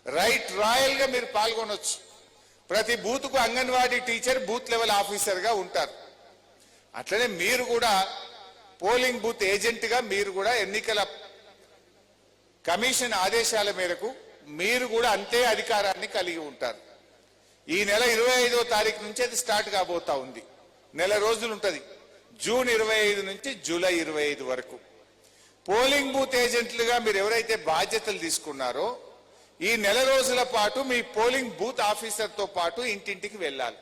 Right royal గా మీరు పాల్గొనొచ్చు. ప్రతి బూత్ కు anganwadi teacher booth level officer గా ఉంటారు. అట్లనే మీరు కూడా పోలింగ్ బూత్ ఏజెంట్ గా మీరు కూడా ఎన్నికల కమిషన్ ఆదేశాల మేరకు మీరు కూడా అంతే అధికారాన్ని కలిగి ఉంటారు. ఈ నెల 25వ తారీఖు నుంచి అది స్టార్ట్ కాబోతా ఉంది. నెల రోజులు ఉంటది. జూన్ 25 నుంచి జూలై 25 వరకు పోలింగ్ బూత్ ఏజెంట్లుగా మీరు ఎవరైతే బాధ్యతలు తీసుకున్నారో ఈ నెల రోజుల పాటు మీ పోలింగ్ బూత్ ఆఫీసర్ తో పాటు ఇంటింటికి వెళ్ళాలి.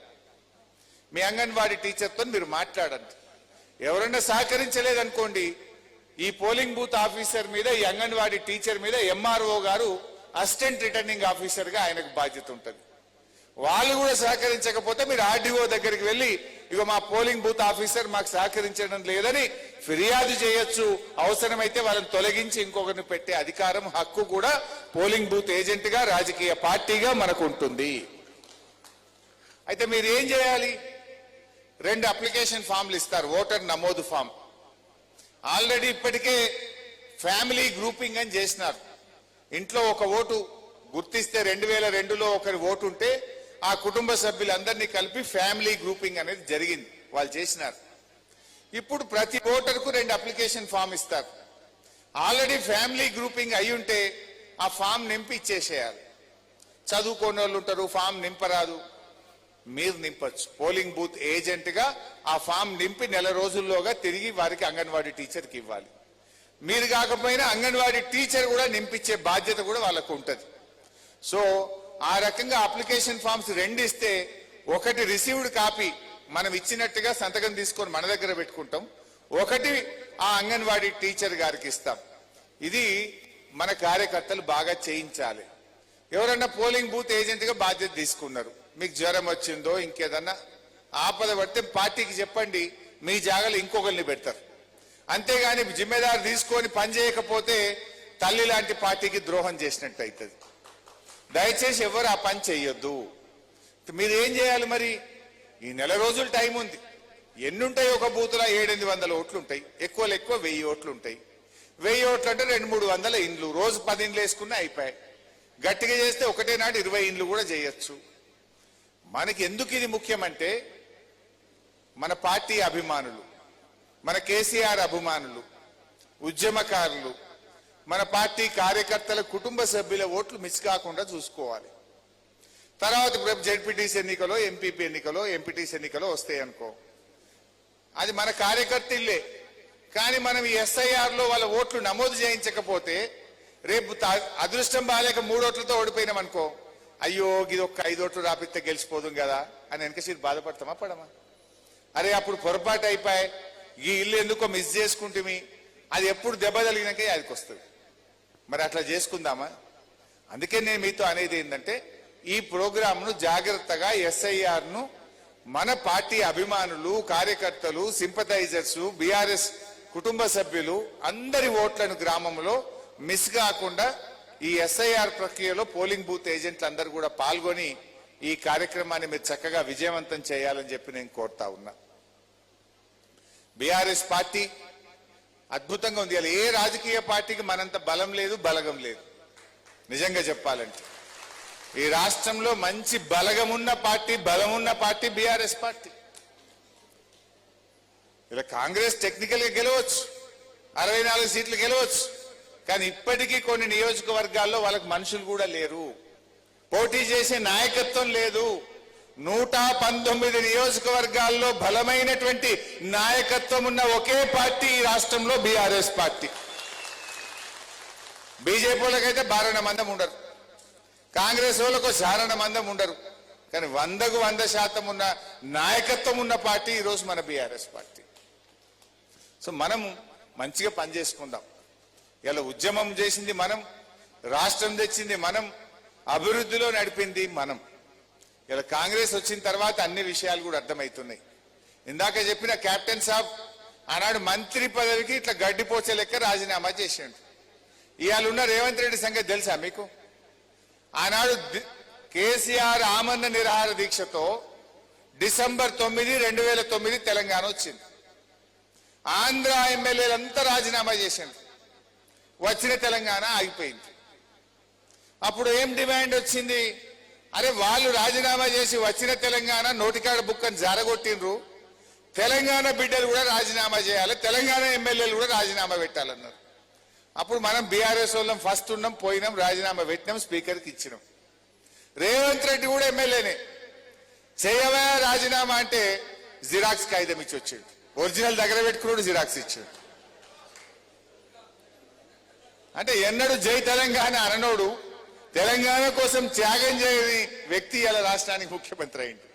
మీ అంగన్వాడీ టీచర్తో మీరు మాట్లాడండి. ఎవరైనా సహకరించలేదనుకోండి, ఈ పోలింగ్ బూత్ ఆఫీసర్ మీద, ఈ అంగన్వాడీ టీచర్ మీద ఎంఆర్ఓ గారు అసిస్టెంట్ రిటర్నింగ్ ఆఫీసర్ గా ఆయనకు బాధ్యత ఉంటుంది. వాళ్ళు కూడా సహకరించకపోతే మీరు ఆర్డీఓ దగ్గరికి వెళ్ళి, ఇగో మా పోలింగ్ బూత్ ఆఫీసర్ మాకు సహకరించడం లేదని ఫిర్యాదు చేయొచ్చు. అవసరమైతే వాళ్ళని తొలగించి ఇంకొకరిని పెట్టే అధికారం, హక్కు కూడా పోలింగ్ బూత్ ఏజెంట్ గా, రాజకీయ పార్టీగా మనకు ఉంటుంది. అయితే మీరు ఏం చేయాలి? 2 అప్లికేషన్ ఫామ్లు ఇస్తారు, ఓటర్ నమోదు ఫామ్. ఆల్రెడీ ఇప్పటికే ఫ్యామిలీ గ్రూపింగ్ అని చేసినారు. ఇంట్లో ఒక ఓటు గుర్తిస్తే 2002లో ఒకరి ఓటు ఉంటే ఆ కుటుంబ సభ్యులందరినీ కలిపి ఫ్యామిలీ గ్రూపింగ్ అనేది జరిగింది, వాళ్ళు చేసినారు. ఇప్పుడు ప్రతి ఓటర్కు 2 అప్లికేషన్ ఫామ్ ఇస్తారు. ఆల్రెడీ ఫ్యామిలీ గ్రూపింగ్ అయి ఉంటే ఆ ఫామ్ నింపి ఇచ్చేసేయాలి. చదువుకోని వాళ్ళు ఉంటారు, ఫామ్ నింపరాదు, మీరు నింపచ్చు. పోలింగ్ బూత్ ఏజెంట్ గా ఆ ఫామ్ నింపి నెల రోజుల్లోగా తిరిగి వారికి అంగన్వాడీ టీచర్కి ఇవ్వాలి. మీరు కాకపోయినా అంగన్వాడీ టీచర్ కూడా నింపించే బాధ్యత కూడా వాళ్ళకు ఉంటుంది. సో ఆ రకంగా అప్లికేషన్ ఫామ్స్ 2 ఇస్తే, ఒకటి రిసీవ్డ్ కాపీ మనం ఇచ్చినట్టుగా సంతకం తీసుకొని మన దగ్గర పెట్టుకుంటాం, ఒకటి ఆ అంగన్వాడీ టీచర్ గారికి ఇస్తాం. ఇది మన కార్యకర్తలు బాగా చేయించాలి. ఎవరన్నా పోలింగ్ బూత్ ఏజెంట్ గా బాధ్యత తీసుకున్నారు, మీకు జ్వరం వచ్చిందో ఇంకేదన్నా ఆపద పడితే పార్టీకి చెప్పండి, మీ జాగాలో ఇంకొకరిని పెడతారు. అంతేగాని జిమ్మేదారు తీసుకొని పని చేయకపోతే తల్లి లాంటి పార్టీకి ద్రోహం చేసినట్టు అవుతుంది. దయచేసి ఎవరు ఆ పని చేయొద్దు. మీరు ఏం చేయాలి మరి? ఈ నెల రోజులు టైం ఉంది. ఎన్నుంటాయి? ఒక బూత్లో 700-800 ఓట్లు ఉంటాయి, ఎక్కువ 1000 ఓట్లు ఉంటాయి. 1000 ఓట్లు అంటే 200-300 ఇండ్లు, రోజు 10 ఇండ్లు వేసుకున్నా అయిపోయాయి. గట్టిగా చేస్తే ఒకటే నాడు 20 ఇండ్లు కూడా చేయొచ్చు. మనకి ఎందుకు ఇది ముఖ్యమంటే, మన పార్టీ అభిమానులు, మన కేసీఆర్ అభిమానులు, ఉద్యమకారులు, మన పార్టీ కార్యకర్తల కుటుంబ సభ్యుల ఓట్లు మిస్ కాకుండా చూసుకోవాలి. తర్వాత జెడ్పీటీసీ ఎన్నికలో, ఎంపీపీ ఎన్నికలో, ఎంపీటీసీ ఎన్నికలో వస్తాయి అనుకో, అది మన కార్యకర్త ఇల్లే. కానీ మనం ఈ ఎస్ఐఆర్ లో వాళ్ళ ఓట్లు నమోదు చేయించకపోతే రేపు అదృష్టం బాలేక 3 ఓట్లతో ఓడిపోయినాం అనుకో, అయ్యో ఇది ఒక్క 5 ఓట్లు రాపిస్తే గెలిచిపోదుం కదా అని వెనకసీరు బాధపడతామా పడమా? అరే అప్పుడు పొరపాటు అయిపోయి ఈ ఇల్లు ఎందుకో మిస్ చేసుకుంటుమి, అది ఎప్పుడు దెబ్బ తగిలినాకే అదికి వస్తుంది. మరి అట్లా చేసుకుందామా? అందుకే నేను మీతో అనేది ఏంటంటే, ఈ ప్రోగ్రాంను జాగ్రత్తగా ఎస్ఐఆర్ ను మన పార్టీ అభిమానులు, కార్యకర్తలు, సింపథైజర్స్, బీఆర్ఎస్ కుటుంబ సభ్యులు అందరి ఓట్లను గ్రామంలో మిస్ కాకుండా ఈ ఎస్ఐఆర్ ప్రక్రియలో పోలింగ్ బూత్ ఏజెంట్లు అందరూ కూడా పాల్గొని ఈ కార్యక్రమాన్ని మీరు చక్కగా విజయవంతం చేయాలని చెప్పి నేను కోరుతా ఉన్నా. బీఆర్ఎస్ పార్టీ అద్భుతంగా ఉంది. ఏ రాజకీయ పార్టీకి మనంత బలం లేదు, బలగం లేదు. నిజంగా చెప్పాలంటే ఈ రాష్ట్రంలో మంచి బలగమున్న పార్టీ, బలమున్న పార్టీ బీఆర్ఎస్ పార్టీ. ఇలా కాంగ్రెస్ టెక్నికల్ గా గెలవచ్చు, 64 సీట్లు గెలవచ్చు, కానీ ఇప్పటికీ కొన్ని నియోజకవర్గాల్లో వాళ్ళకి మనుషులు కూడా లేరు, పోటీ చేసే నాయకత్వం లేదు. 119 నియోజకవర్గాల్లో బలమైనటువంటి నాయకత్వం ఉన్న ఒకే పార్టీ ఈ రాష్ట్రంలో బీఆర్ఎస్ పార్టీ. బీజేపీ వాళ్ళకైతే బారణ మందం ఉండరు, కాంగ్రెస్ వాళ్ళకు చారణ మందం ఉండరు, కానీ 100కు 100% ఉన్న నాయకత్వం ఉన్న పార్టీ ఈరోజు మన బీఆర్ఎస్ పార్టీ. సో మనం మంచిగా పనిచేసుకుందాం. ఇలా ఉద్యమం చేసింది మనం, రాష్ట్రం తెచ్చింది మనం, అభివృద్ధిలో నడిపింది మనం. ఇలా కాంగ్రెస్ వచ్చిన తర్వాత అన్ని విషయాలు కూడా అర్థమవుతున్నాయి. ఇందాక చెప్పిన కెప్టెన్ సాబ్ ఆనాడు మంత్రి పదవికి ఇట్లా గడ్డిపోచే లెక్క రాజీనామా చేసిండు. ఇవాళ ఉన్న రేవంత్ రెడ్డి సంగతి తెలుసా మీకు? ఆనాడు కేసీఆర్ ఆమరణ నిరాహార దీక్షతో డిసెంబర్ 9, 2009 తెలంగాణ వచ్చింది. ఆంధ్ర ఎమ్మెల్యేలంతా రాజీనామా చేసిండు, వచ్చిన తెలంగాణ ఆగిపోయింది. అప్పుడు ఏం డిమాండ్ వచ్చింది? అరే వాళ్ళు రాజీనామా చేసి వచ్చిన తెలంగాణ నోటికాడ బుక్కని జారగొట్టిండ్రు, తెలంగాణ బిడ్డలు కూడా రాజీనామా చేయాలి, తెలంగాణ ఎమ్మెల్యేలు కూడా రాజీనామా పెట్టాలన్నారు. అప్పుడు మనం బీఆర్ఎస్ వాళ్ళం ఫస్ట్ ఉన్నాం, పోయినాం, రాజీనామా పెట్టినాం, స్పీకర్కి ఇచ్చినాం. రేవంత్ రెడ్డి కూడా ఎమ్మెల్యేనే. చేయవా రాజీనామా అంటే జిరాక్స్ కాగితం ఇచ్చి వచ్చాడు, ఒరిజినల్ దగ్గర పెట్టుకున్నాడు, జిరాక్స్ ఇచ్చాడు. అంటే ఎన్నడూ జై తెలంగాణ అననోడు తెలంగాణ కోసం త్యాగం చేయని వ్యక్తి ఇలా రాష్ట్రానికి ముఖ్యమంత్రి అయింది.